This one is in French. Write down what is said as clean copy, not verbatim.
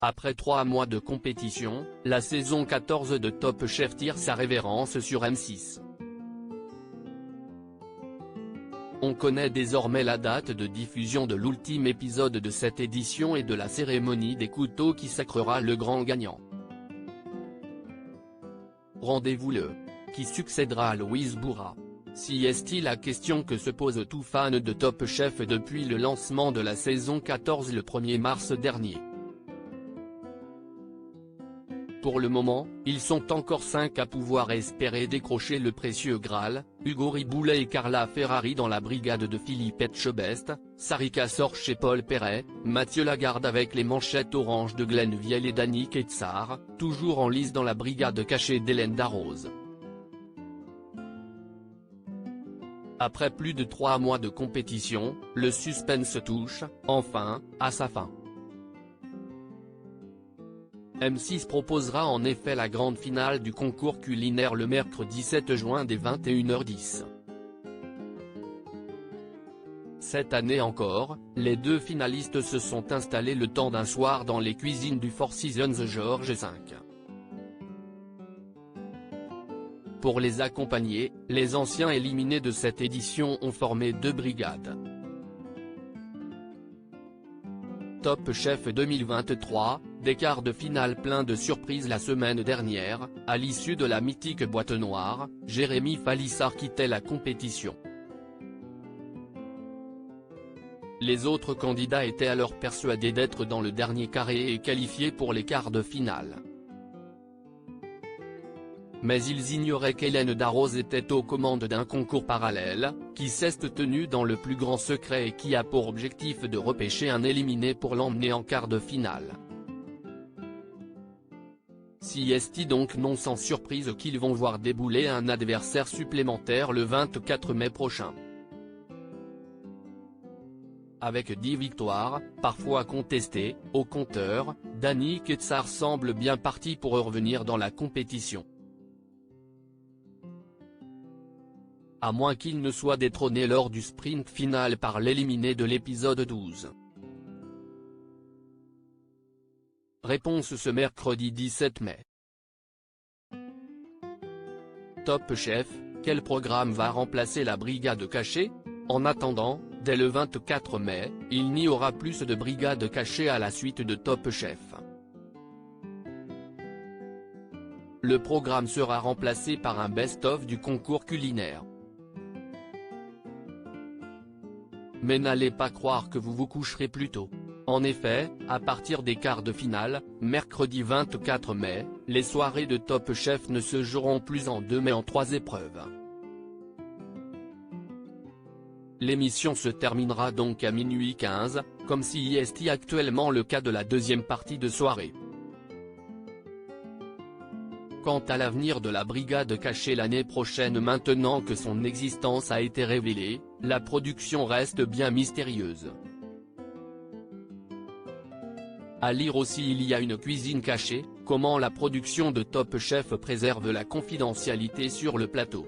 Après 3 mois de compétition, la saison 14 de Top Chef tire sa révérence sur M6. On connaît désormais la date de diffusion de l'ultime épisode de cette édition et de la cérémonie des couteaux qui sacrera le grand gagnant. Rendez-vous le qui succédera à Louise Bourra. Si est-il la question que se pose tout fan de Top Chef depuis le lancement de la saison 14 le 1er mars dernier. Pour le moment, ils sont encore 5 à pouvoir espérer décrocher le précieux Graal, Hugo Riboulet et Carla Ferrari dans la brigade de Philippe Etchebest, Sarika Sor chez Paul Perret, Mathieu Lagarde avec les manchettes orange de Glenn Viel et Dany Quetzar, toujours en lice dans la brigade cachée d'Hélène Darroze. Après plus de 3 mois de compétition, le suspense touche, enfin, à sa fin. M6 proposera en effet la grande finale du concours culinaire le mercredi 7 juin dès 21h10. Cette année encore, les 2 finalistes se sont installés le temps d'un soir dans les cuisines du Four Seasons Georges V. Pour les accompagner, les anciens éliminés de cette édition ont formé 2 brigades. Top Chef 2023, des quarts de finale pleins de surprises la semaine dernière, à l'issue de la mythique boîte noire, Jérémy Falissard quittait la compétition. Les autres candidats étaient alors persuadés d'être dans le dernier carré et qualifiés pour les quarts de finale. Mais ils ignoraient qu'Hélène Darroze était aux commandes d'un concours parallèle, qui s'est tenu dans le plus grand secret et qui a pour objectif de repêcher un éliminé pour l'emmener en quart de finale. Si est donc non sans surprise qu'ils vont voir débouler un adversaire supplémentaire le 24 mai prochain. Avec 10 victoires, parfois contestées, au compteur, Dany Quetzar semble bien parti pour revenir dans la compétition. À moins qu'il ne soit détrôné lors du sprint final par l'éliminé de l'épisode 12. Réponse ce mercredi 17 mai. Top Chef, quel programme va remplacer la brigade cachée? En attendant, dès le 24 mai, il n'y aura plus de brigade cachée à la suite de Top Chef. Le programme sera remplacé par un best-of du concours culinaire. Mais n'allez pas croire que vous vous coucherez plus tôt. En effet, à partir des quarts de finale, mercredi 24 mai, les soirées de Top Chef ne se joueront plus en 2 mais en 3 épreuves. L'émission se terminera donc à minuit 15, comme si est actuellement le cas de la deuxième partie de soirée. Quant à l'avenir de la brigade cachée l'année prochaine maintenant que son existence a été révélée, la production reste bien mystérieuse. À lire aussi il y a une cuisine cachée, comment la production de Top Chef préserve la confidentialité sur le plateau.